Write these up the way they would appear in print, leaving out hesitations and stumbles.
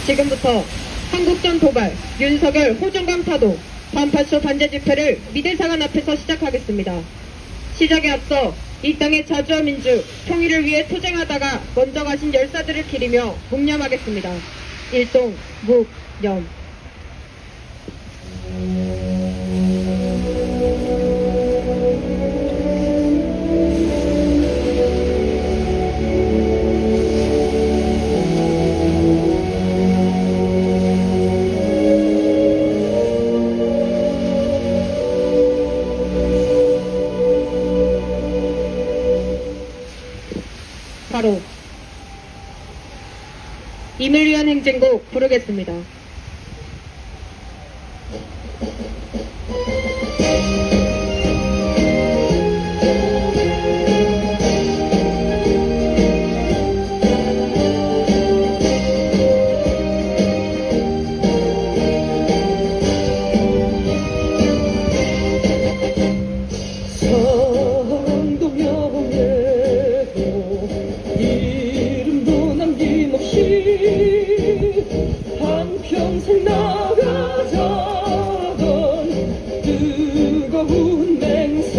지금부터 한국전 도발, 윤석열 호정강 타도, 반파쇼 반제 집회를 미대사관 앞에서 시작하겠습니다. 시작에 앞서 이 땅의 자주와 민주, 통일을 위해 투쟁하다가 먼저 가신 열사들을 기리며 묵념하겠습니다. 일동, 묵념. 바로 임을 위한 행진곡 부르겠습니다. 한평생 나가자던 뜨거운 맹세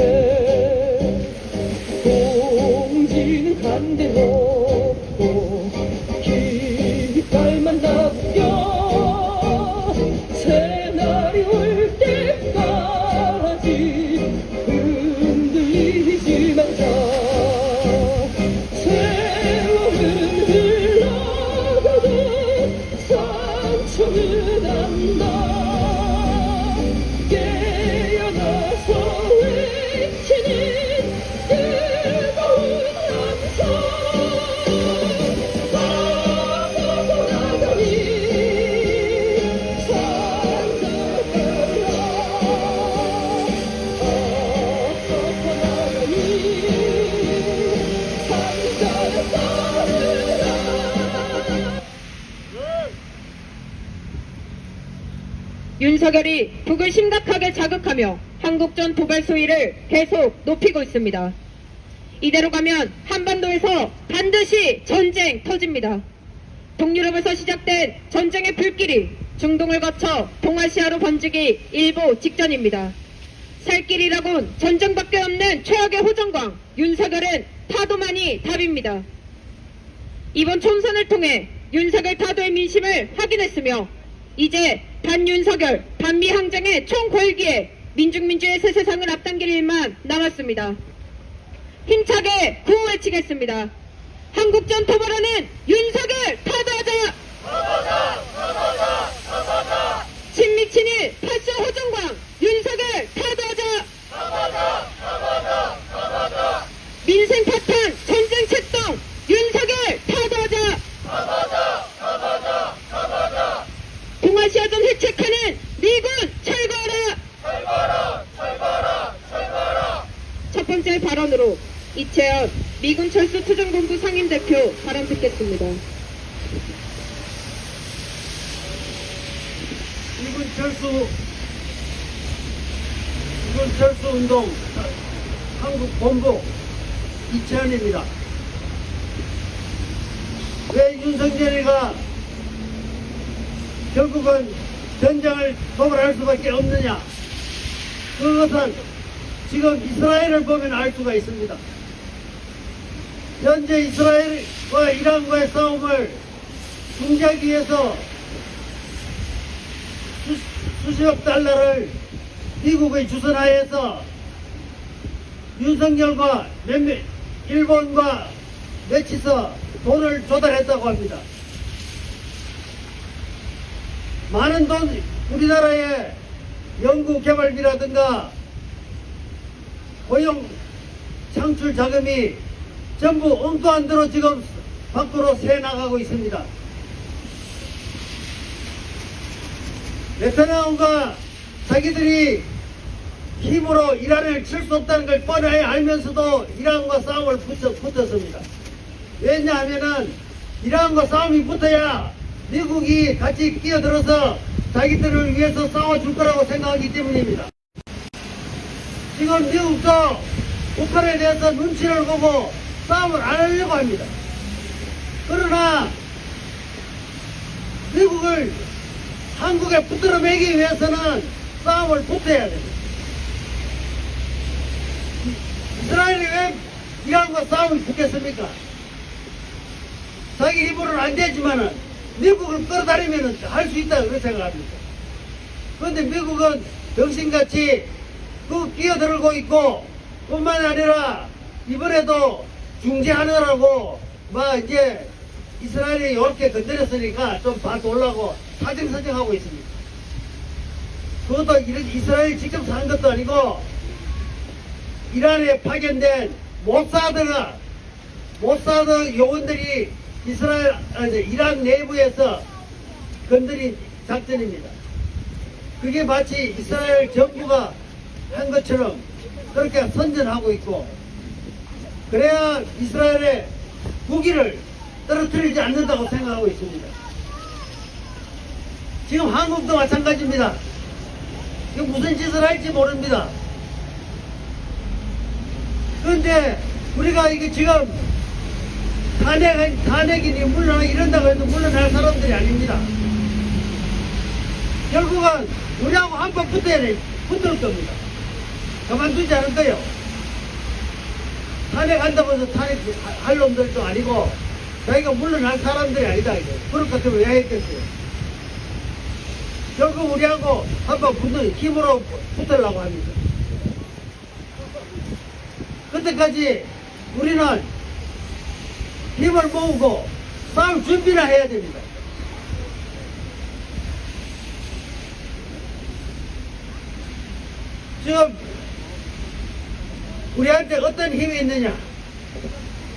공지는 간대없고 깃발만 닦여 새날이 올 때까지 흔들리지 말자. 세월은 흘러가도 상처는 안 나. 깨어나서 외치는 뜨거운 함성. 바다보라더니 산다더라. 아파하더니 산다더라. 윤석열이 북을 심각하게 자극하며 한국전 도발 수위를 계속 높이고 있습니다. 이대로 가면 한반도에서 반드시 전쟁 터집니다. 동유럽에서 시작된 전쟁의 불길이 중동을 거쳐 동아시아로 번지기 일보 직전입니다. 살 길이라곤 전쟁밖에 없는 최악의 호정광 윤석열은 타도만이 답입니다. 이번 총선을 통해 윤석열 타도의 민심을 확인했으며 이제 반윤석열, 반미항쟁의 총궐기에 민중민주의 새 세상을 앞당길 일만 남았습니다. 힘차게 구호 외치겠습니다. 한국전 도발하는 윤석열 타도하자! 친미친일 파쇼 호정광 윤석열 타도하자! 민생 파탄 전쟁 책동 윤석열 타도하자! 동아시아전 해체하는 미군 철거하라! 첫 번째 발언으로 이채연 미군 철수 투쟁본부 상임대표 발언 듣겠습니다. 미군 철수 운동 한국 본부 이채연입니다. 왜 윤석열이가 결국은 전쟁을 도발할 수밖에 없느냐? 그것은 지금 이스라엘을 보면 알 수가 있습니다. 현재 이스라엘과 이란과의 싸움을 중지하기 위해서 수십억 달러를 미국의 주선하에서 윤석열과 일본과 맺혀서 돈을 조달했다고 합니다. 많은 돈, 우리나라의 연구개발비라든가 고용 창출 자금이 전부 엉뚱한 대로 지금 밖으로 새 나가고 있습니다. 네타냐후가 자기들이 힘으로 이란을 칠 수 없다는 걸 뻔히 알면서도 이란과 싸움을 붙었습니다. 왜냐하면은 이란과 싸움이 붙어야 미국이 같이 끼어들어서 자기들을 위해서 싸워줄 거라고 생각하기 때문입니다. 지금 미국도 북한에 대해서 눈치를 보고 싸움을 안 하려고 합니다. 그러나 미국은 미국을 한국에 붙들어 매기 위해서는 싸움을 붙어야 됩니다. 이스라엘이 왜 이란과 싸움을 붙겠습니까? 자기 힘으로는 안 되지만은 미국을 끌어다니면 할 수 있다고 그렇게 생각합니다. 그런데 미국은 병신같이 끼어들고 있고 뿐만 아니라 이번에도 중재하느라고 이제 이스라엘이 이렇게 건드렸으니까 좀 봐달라고 사정사정하고 있습니다. 그것도 이스라엘이 직접 한 것도 아니고 이란에 파견된 모사드 요원들이 이란 내부에서 건드린 작전입니다. 그게 마치 이스라엘 정부가 한 것처럼 그렇게 선전하고 있고, 그래야 이스라엘의 무기를 떨어뜨리지 않는다고 생각하고 있습니다. 지금 한국도 마찬가지입니다. 이거 무슨 짓을 할지 모릅니다. 그런데 우리가 이게 지금 탄핵이니 물러나 이런다고 해도 물러날 사람들이 아닙니다. 결국은 우리하고 한판 붙을 겁니다. 가만두지 않을 거예요. 탄핵한다고 해서 탄핵할 놈들도 아니고 자기가 물러날 사람들이 아니다. 그럴 것 같으면 왜 했겠어요? 결국 우리하고 한판 힘으로 붙으려고 합니다. 그때까지 우리는 힘을 모으고 싸울 준비를 해야 됩니다. 지금 우리한테 어떤 힘이 있느냐?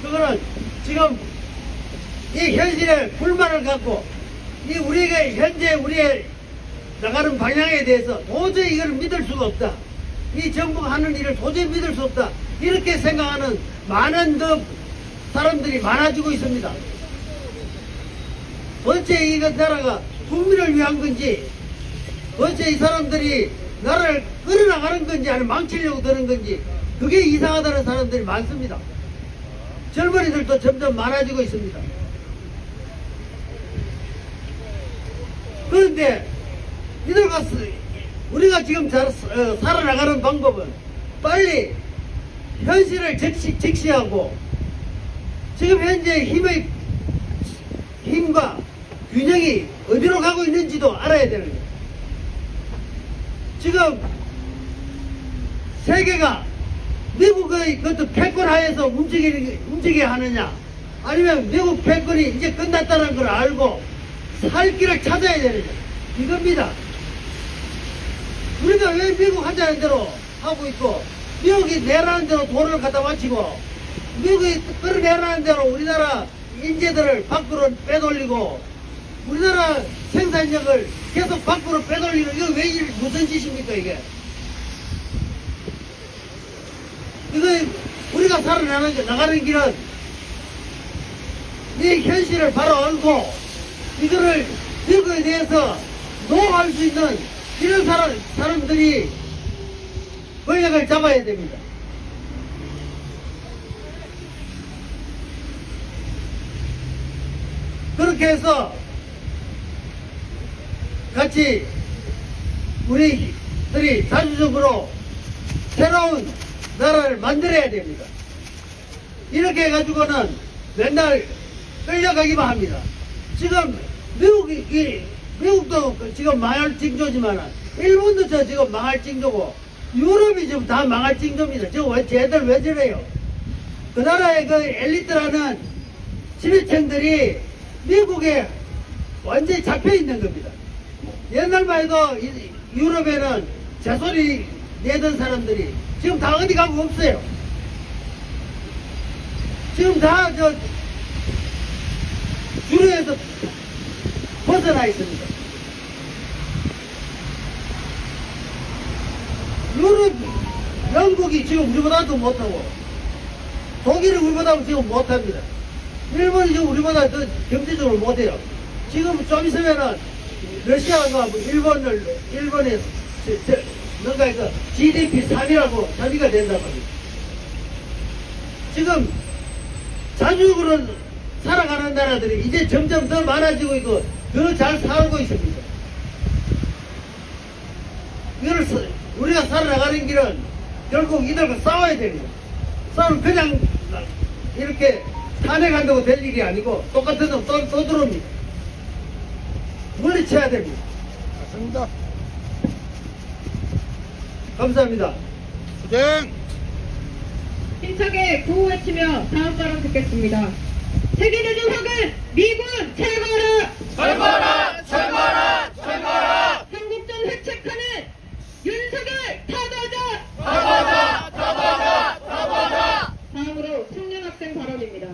그거는 지금 이 현실에 불만을 갖고 우리가 현재 우리의 나가는 방향에 대해서 도저히 이걸 믿을 수가 없다. 이 정부가 하는 일을 도저히 믿을 수 없다. 이렇게 생각하는 많은 사람들이 많아지고 있습니다. 도대체 이 나라가 국민을 위한 건지, 도대체 이 사람들이 나라를 끌어나가는 건지 아니면 망치려고 드는 건지, 그게 이상하다는 사람들이 많습니다. 젊은이들도 점점 많아지고 있습니다. 그런데 이들과 우리가 지금 살아나가는 방법은 빨리 현실을 직시하고 지금 현재 힘과 균형이 어디로 가고 있는지도 알아야 되는 거예요. 지금 세계가 미국의 그것도 패권 하에서 움직여야 하느냐, 아니면 미국 패권이 이제 끝났다는 걸 알고 살 길을 찾아야 되느냐, 이겁니다. 우리가 왜 미국 하자는 대로 하고 있고, 미국이 내라는 대로 돈을 갖다 바치고, 미국이 끌어내라는 대로 우리나라 인재들을 밖으로 빼돌리고, 우리나라 생산력을 계속 밖으로 빼돌리는, 이거 무슨 짓입니까, 이게? 이거 우리가 살아나가는 길은 이 현실을 바로 알고 이거를 미국에 대해서 노할 수 있는 이런 사람들이 권력을 잡아야 됩니다. 그렇게 해서 같이 우리들이 자주적으로 새로운 나라를 만들어야 됩니다. 이렇게 해가지고는 맨날 끌려가기만 합니다. 지금 미국도 지금 망할 징조지만 일본도 지금 망할 징조고 유럽이 지금 다 망할 징조입니다. 지금 쟤들 왜 저래요? 그 나라의 그 엘리트라는 지배층들이 미국에 완전히 잡혀 있는 겁니다. 옛날만 해도 유럽에는 제소리 내던 사람들이 지금 다 어디 가고 없어요. 지금 다 주류에서 벗어나 있습니다. 유럽, 영국이 지금 우리보다도 못하고, 독일이 우리보다 지금 못합니다. 일본이 지금 우리보다 더 경제적으로 못해요. 지금 좀 있으면은 러시아가 일본에 뭔가 그 GDP 3위라고 3위가 된단 말이에요. 지금 자주적으로 살아가는 나라들이 이제 점점 더 많아지고 있고 더 잘 살고 있습니다. 이걸 우리가 살아나가는 길은 결국 이들과 싸워야 됩니다. 싸우면 그냥 이렇게 탄핵한다고 될 일이 아니고 똑같은 놈 또 들어옵니다. 물리쳐야 됩니다. 맞습니다. 감사합니다. 수행. 힘차게 구호 외치며 다음 발언 듣겠습니다. 세계대전학은 미군 철거하라! 철거하라! 철거하라! 철거하라! 한국전 획책하는 윤석열 타도하자! 타도하자! 타도하자! 타도하자! 다음으로 청년 학생 발언입니다.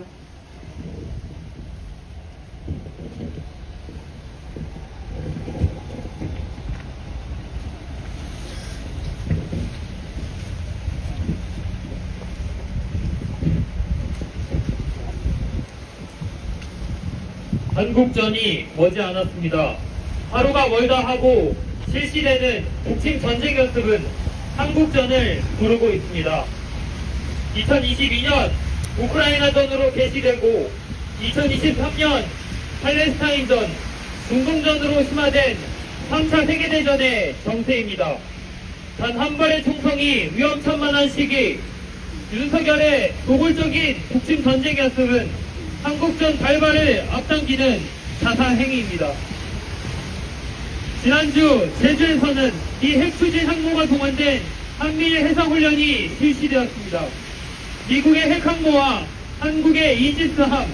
한국전이 머지않았습니다. 하루가 멀다 하고 실시되는 북침 전쟁 연습은 한국전을 부르고 있습니다. 2022년 우크라이나전으로 개시되고 2023년 팔레스타인전, 중동전으로 심화된 3차 세계대전의 정세입니다. 단 한 발의 총성이 위험천만한 시기, 윤석열의 노골적인 북침 전쟁 연습은 한국전 발발을 앞당기는 자살 행위입니다. 지난주 제주에서는 이 핵추진 항모가 동원된 한미일 해상훈련이 실시되었습니다. 미국의 핵항모와 한국의 이지스함,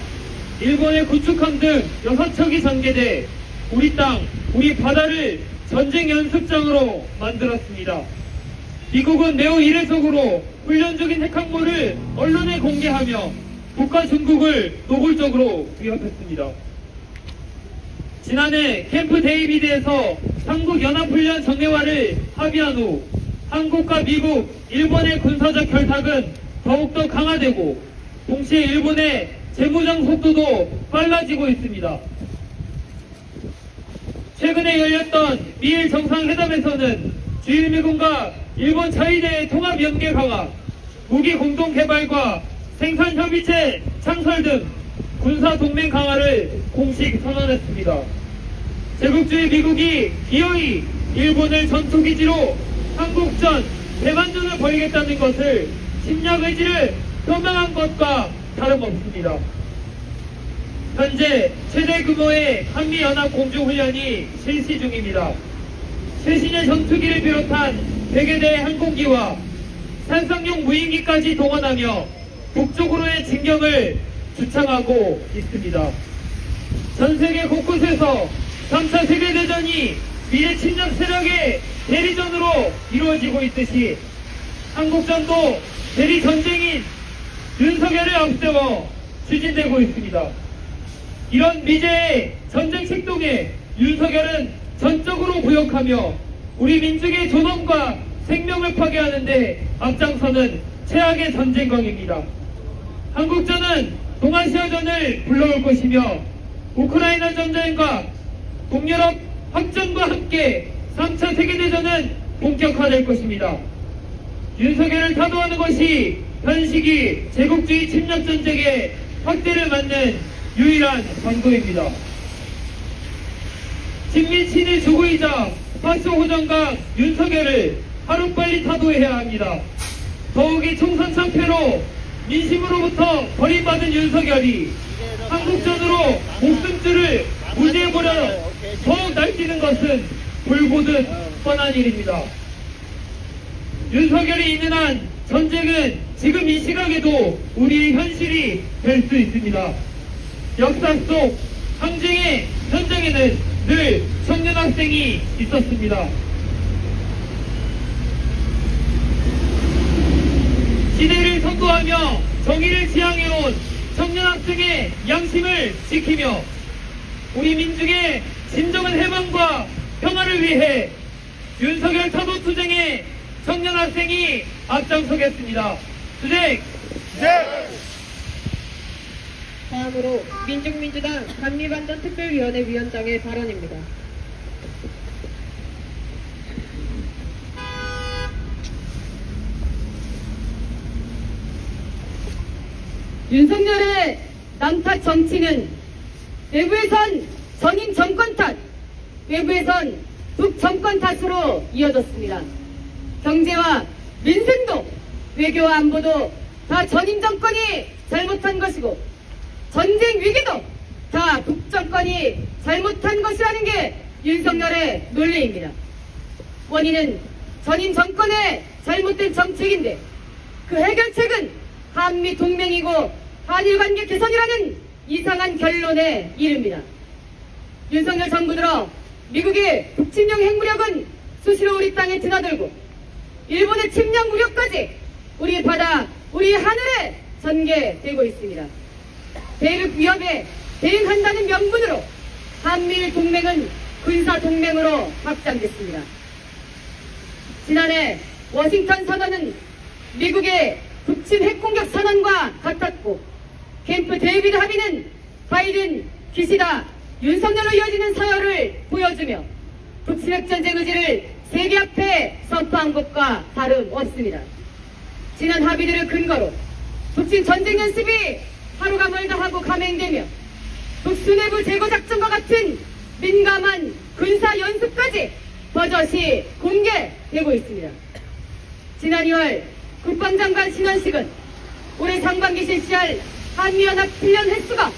일본의 구축함 등 6척이 전개돼 우리 땅, 우리 바다를 전쟁 연습장으로 만들었습니다. 미국은 매우 이례적으로 훈련 중인 핵항모를 언론에 공개하며 북과 중국을 노골적으로 위협했습니다. 지난해 캠프 데이비드에서 한국연합훈련 정례화를 합의한 후 한국과 미국, 일본의 군사적 결탁은 더욱더 강화되고 동시에 일본의 재무장 속도도 빨라지고 있습니다. 최근에 열렸던 미일 정상회담에서는 주일미군과 일본 자위대의 통합연계 강화, 무기 공동 개발과 생산협의체 창설 등 군사동맹 강화를 공식 선언했습니다. 제국주의 미국이 기어이 일본을 전투기지로 한국전, 대만전을 벌이겠다는 것을 침략 의지를 표명한 것과 다름없습니다. 현재 최대 규모의 한미연합 공중훈련이 실시 중입니다. 최신의 전투기를 비롯한 100여 대의 항공기와 산성용 무인기까지 동원하며 북쪽으로의 진격을 주창하고 있습니다. 전 세계 곳곳에서 3차 세계대전이 미래 침략 세력의 대리전으로 이루어지고 있듯이 한국전도 대리전쟁인 윤석열을 앞세워 추진되고 있습니다. 이런 미제의 전쟁 책동에 윤석열은 전적으로 부역하며 우리 민족의 존엄과 생명을 파괴하는데 앞장서는 최악의 전쟁광입니다. 한국전은 동아시아전을 불러올 것이며 우크라이나 전쟁과 동유럽 확전과 함께 3차 세계대전은 본격화될 것입니다. 윤석열을 타도하는 것이 현 시기 제국주의 침략전쟁의 확대를 막는 유일한 방도입니다. 친미 친일 주구이자 파쇼 호정각 윤석열을 하루빨리 타도해야 합니다. 더욱이 총선 참패로 민심으로부터 버림받은 윤석열이 한국전으로 목숨줄을 무지해보려 더욱 날뛰는 것은 불보듯 뻔한 일입니다. 윤석열이 있는 한 전쟁은 지금 이 시각에도 우리의 현실이 될 수 있습니다. 역사 속 항쟁의 현장에는 늘 청년 학생이 있었습니다. 시대를 선도하며 정의를 지향해온 청년 학생의 양심을 지키며 우리 민족의 진정한 해방과 평화를 위해 윤석열 타도 투쟁에 청년 학생이 앞장서겠습니다. 투쟁! 다음으로 민중민주당 감리반전 특별위원회 위원장의 발언입니다. 윤석열의 남탓 정치는 외부에선 전임 정권 탓, 외부에선 북정권 탓으로 이어졌습니다. 경제와 민생도 외교와 안보도 다 전임 정권이 잘못한 것이고 전쟁 위기도 다 북정권이 잘못한 것이라는 게 윤석열의 논리입니다. 원인은 전임 정권의 잘못된 정책인데 그 해결책은 한미 동맹이고 한일 관계 개선이라는 이상한 결론에 이릅니다. 윤석열 정부 들어 미국의 북침령 핵무력은 수시로 우리 땅에 드나들고 일본의 침략 무력까지 우리 바다, 우리 하늘에 전개되고 있습니다. 대륙 위협에 대응한다는 명분으로 한미일 동맹은 군사 동맹으로 확장됐습니다. 지난해 워싱턴 선언은 미국의 북침 핵공격 선언과 같았고 캠프 데이비드 합의는 바이든, 기시다, 윤석열로 이어지는 서열을 보여주며 북침핵 전쟁 의지를 세계 앞에 선포한 것과 다름없습니다. 지난 합의들을 근거로 북침 전쟁 연습이 하루가 멀다 하고 감행되며 북수뇌부 제거 작전과 같은 민감한 군사 연습까지 버젓이 공개되고 있습니다. 지난 2월 국방장관 신원식은 올해 상반기 실시할 한미연합 훈련 횟수가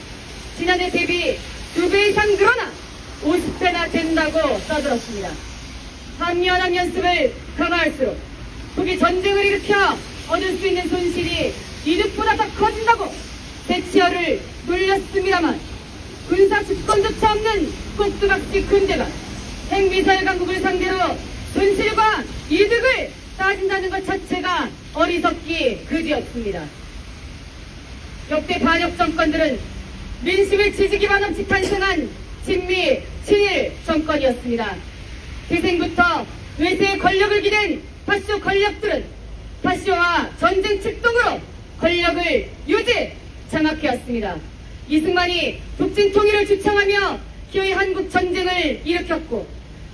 지난해 대비 2배 이상 늘어나 50배나 된다고 떠들었습니다. 한미연합 연습을 강화할수록 북이 전쟁을 일으켜 얻을 수 있는 손실이 이득보다 더 커진다고 대치열을 놀렸습니다만 군사 주권조차 없는 꼭두각시 군대가 핵미사일 강국을 상대로 손실과 이득을 따진다는 것 자체가 어리석기 그지없습니다. 역대 반역 정권들은 민심의 지지 기반 없이 탄생한 친미, 친일 정권이었습니다. 태생부터 외세의 권력을 기댄 파쇼 권력들은 파쇼와 전쟁 책동으로 권력을 유지, 장악해왔습니다. 이승만이 북진 통일을 주창하며 기어이 한국 전쟁을 일으켰고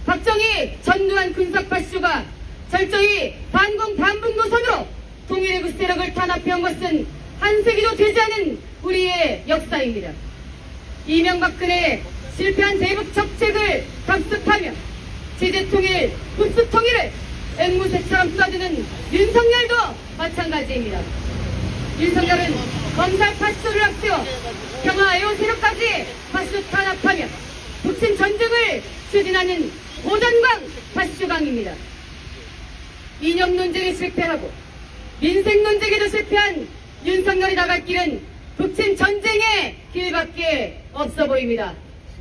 박정희 전두환 군사 파쇼가 철저히 반공 반북 노선으로 통일의 그 세력을 탄압해온 것은 한 세기도 되지 않은 우리의 역사입니다. 이명박근혜의 실패한 대북 정책을 답습하며 제재통일, 흡수통일을 앵무새처럼 쏴주는 윤석열도 마찬가지입니다. 윤석열은 검찰 파쇼를 앞세워 평화 애호 세력까지 파쇼 탄압하며 북침 전쟁을 추진하는 고전광 파쇼강입니다. 이념 논쟁에 실패하고 민생 논쟁에도 실패한 윤석열이 나갈 길은 북침 전쟁의 길밖에 없어 보입니다.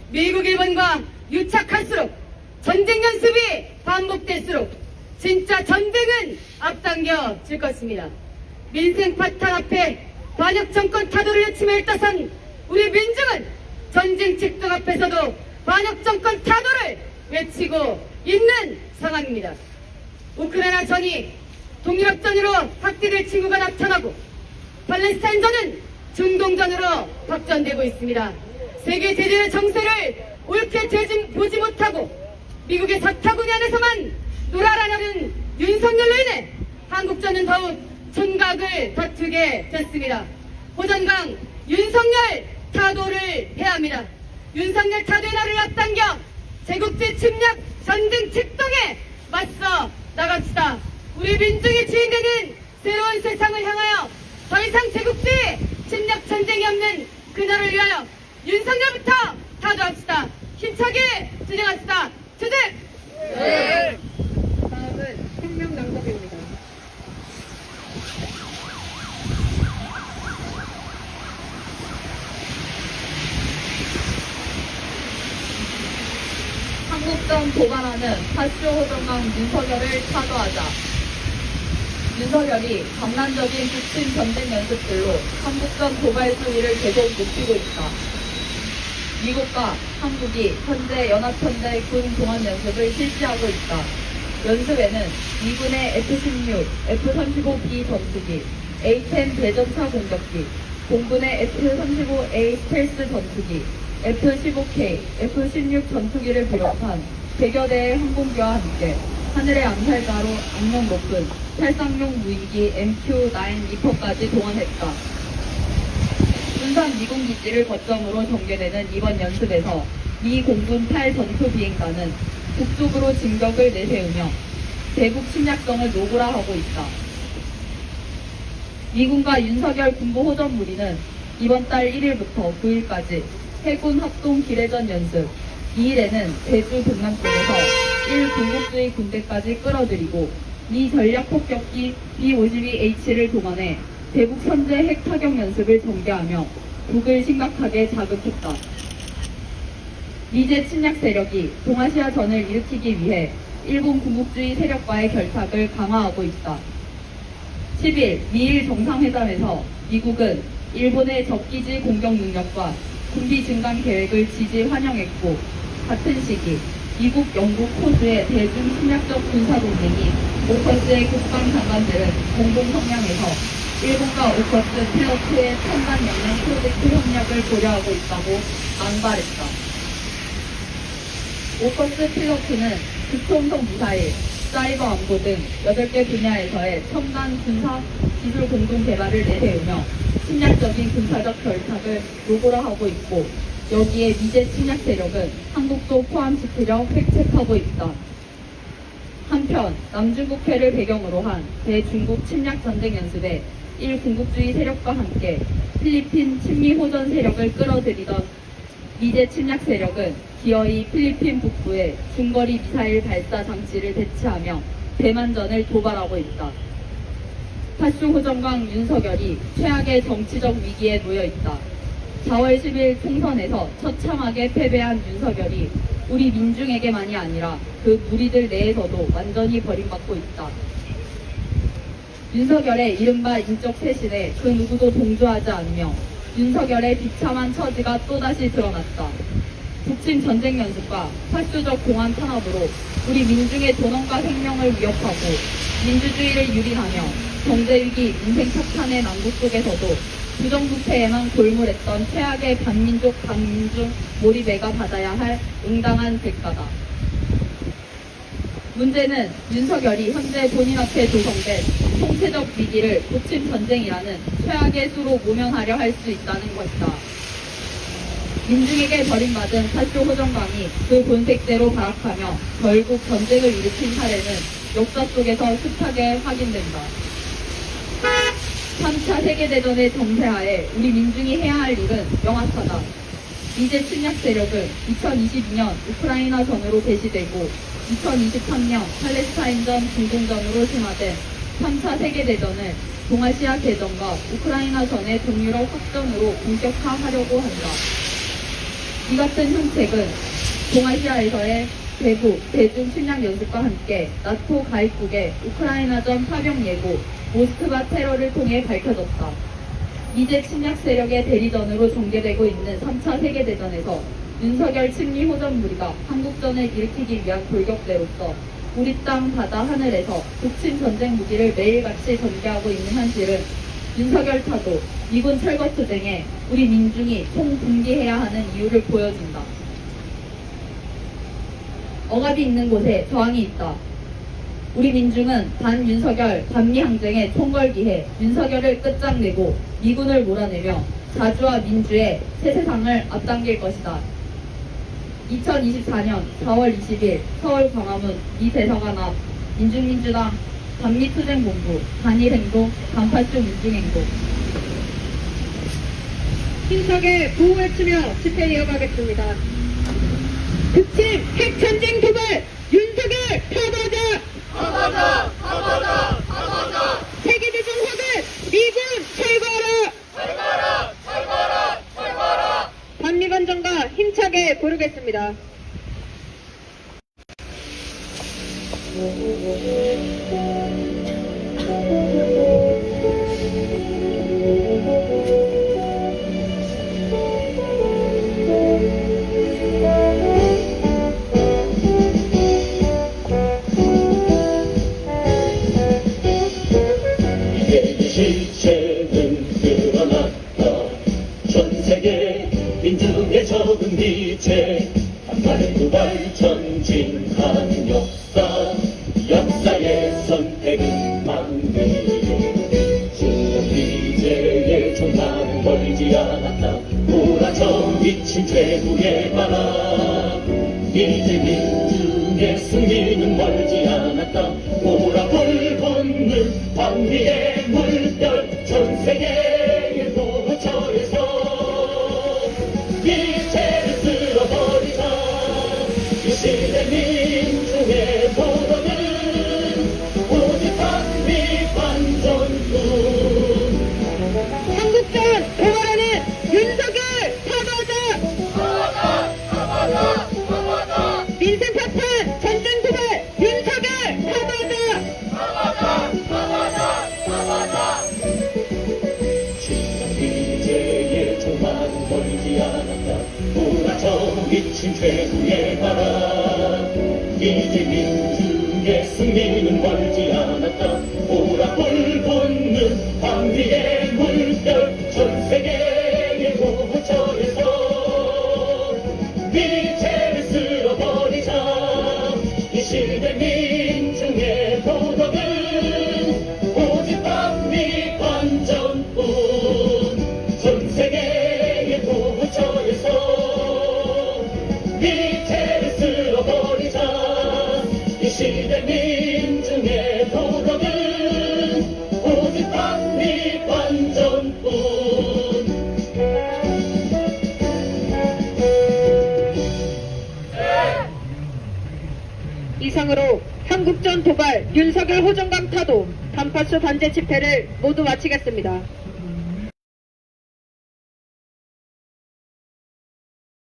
미국, 일본과 유착할수록 전쟁 연습이 반복될수록 진짜 전쟁은 앞당겨질 것입니다. 민생 파탄 앞에 반역 정권 타도를 외치며 일떠선 우리 민중은 전쟁 책동 앞에서도 반역 정권 타도를 외치고 있는 상황입니다. 우크라이나 전이 동유럽전으로 확대될 징후가 나타나고 팔레스타인전은 중동전으로 확전되고 있습니다. 세계 제재의 정세를 옳게 보지 못하고 미국의 사타구니 안에서만 놀아라냐는 윤석열로 인해 한국전은 더욱 촌각을 다투게 됐습니다. 호전강 윤석열 타도를 해야 합니다. 윤석열 타도의 날을 앞당겨 제국주의 침략 전쟁 책동에 맞서 나갑시다. 우리 민중이 주인되는 새로운 세상을 향하여 더 이상 제국주의 침략 전쟁이 없는 그날을 위하여 윤석열부터 타도합시다. 힘차게 진행합시다. 주제! 다음은 생명 낭독입니다. 한국전 도발하는 파쇼 호정강 윤석열을 타도하자. 윤석열이 강란적인 북침 전쟁 연습들로 한국전 도발 수위를 계속 높이고 있다. 미국과 한국이 현재 연합현대 군 동원 연습을 실시하고 있다. 연습에는 미군의 F-16, F-35B 전투기, A-10 대전차 공격기, 공군의 F-35A 스텔스 전투기, F-15K, F-16 전투기를 비롯한 100여 대의 항공기와 함께 하늘의 암살자로 악명 높은 탈상용 무인기 MQ-9 리퍼까지 동원했다. 군산 미군기지를 거점으로 전개되는 이번 연습에서 미 공군 8 전투 비행단은 북쪽으로 진격을 내세우며 대북 침략성을 노골화하고 있다. 미군과 윤석열 군부 호전 무리는 이번 달 1일부터 9일까지 해군 합동 기례전 연습, 2일에는 제주 동남쪽에서 1 군국주의 군대까지 끌어들이고 미 전략폭격기 B-52H를 동원해 대북 선제 핵 타격 연습을 전개하며 북을 심각하게 자극했다. 미제 침략 세력이 동아시아전을 일으키기 위해 일본 군국주의 세력과의 결탁을 강화하고 있다. 10일 미일 정상회담에서 미국은 일본의 적기지 공격 능력과 군비 증강 계획을 지지 환영했고, 같은 시기 미국, 영국, 호주의 대중 침략적 군사동맹이 오커스의 국방장관들은 공동 성명에서 일본과 오커스 필러트의 첨단 역량 프로젝트 협력을 고려하고 있다고 안발했다. 오커스 필러트는 극초음속 미사일, 사이버 안보 등 8개 분야에서의 첨단 군사 기술 공동 개발을 내세우며 침략적인 군사적 결탁을 노골화하고 있고, 여기에 미제 침략 세력은 한국도 포함시키려 획책하고 있다. 한편 남중국해를 배경으로 한 대중국 침략 전쟁 연습에 일 군국주의 세력과 함께 필리핀 친미 호전 세력을 끌어들이던 미제 침략 세력은 기어이 필리핀 북부에 중거리 미사일 발사 장치를 배치하며 대만전을 도발하고 있다. 파쇼 호정광 윤석열이 최악의 정치적 위기에 놓여 있다. 4월 10일 총선에서 처참하게 패배한 윤석열이 우리 민중에게만이 아니라 그 무리들 내에서도 완전히 버림받고 있다. 윤석열의 이른바 인적 쇄신에 그 누구도 동조하지 않으며 윤석열의 비참한 처지가 또다시 드러났다. 북침 전쟁 연습과 파쇼적 공안 탄압으로 우리 민중의 존엄과 생명을 위협하고 민주주의를 유린하며 경제위기, 민생 착탄의 난국 속에서도 부정부패에만 골몰했던 최악의 반민족, 반민중 몰입애가 받아야 할 응당한 대가다. 문제는 윤석열이 현재 본인 앞에 조성된 총체적 위기를 북침 전쟁이라는 최악의 수로 모면하려 할 수 있다는 것이다. 민중에게 버림받은 파쇼 호정광이 그 본색대로 발악하며 결국 전쟁을 일으킨 사례는 역사 속에서 숱하게 확인된다. 3차 세계대전의 정세하에 우리 민중이 해야 할 일은 명확하다. 미제 침략 세력은 2022년 우크라이나 전으로 개시되고 2023년 팔레스타인전 중동전으로 심화된 3차 세계대전을 동아시아 개전과 우크라이나 전의 동유럽 확전으로 본격화하려고 한다. 이 같은 형책은 동아시아에서의 대북, 대중 침략 연습과 함께 나토 가입국의 우크라이나전 파병 예고, 모스크바 테러를 통해 밝혀졌다. 미제 침략 세력의 대리전으로 전개되고 있는 3차 세계대전에서 윤석열 친미 호전 무리가 한국전을 일으키기 위한 돌격대로서 우리 땅, 바다, 하늘에서 북침 전쟁 무기를 매일같이 전개하고 있는 현실은 윤석열 타도 미군 철거 투쟁에 우리 민중이 총분기해야 하는 이유를 보여준다. 억압이 있는 곳에 저항이 있다. 우리 민중은 반윤석열, 반미항쟁에 총걸기해 윤석열을 끝장내고 미군을 몰아내며 자주와 민주의 새 세상을 앞당길 것이다. 2024년 4월 20일 서울 광화문 미 대사관 앞 민중민주당 반미투쟁본부 단일행동 반팔쇼 민중행동. 힘차게 구호외치며 집회 이어가겠습니다. 북침 핵전쟁 도발 윤석열 타도하자! 가보자! 가보자! 가보자! 세계대전 화들 미군 철거하라! 철거라! 철거라! 철거라! 반미반전가 힘차게 부르겠습니다. 실체는 드러났다. 전세계 민중의 적은 미제 한반의 두발 전진한 역사. 역사의 선택은 만들고 중국 미제의 종말은 멀지 않았다. 미친 최후의 바람 이제 민중의 승리는 멀지 않았다 오라 불붙는 황리의 물결 전 세계의 도처에서 이체를 쓸어버리자 이 시대 민중의 도덕은 오직 반미 반전뿐 한국전 도발하는 윤석열 사과하자! 민생 파탄 전쟁 도발 윤석열 사과하자! 이제의 종말은 멀지 않았다 오라져 미친 최후의 바람 이제 민중의 승리는 멀지 않았다 오라 불붙는 황리의 물결 전 세계의 도처에서 미체를 쓸어버리자 이 시대 민중의 도덕은 오직 반미 반전뿐 전 세계의 도처에서 미체를 쓸어버리자 이 시대 민중의 도덕은 오직 반미 반전뿐 이상으로 한국전 도발 윤석열 호정강 타도 단파쇼 단체 집회를 모두 마치겠습니다.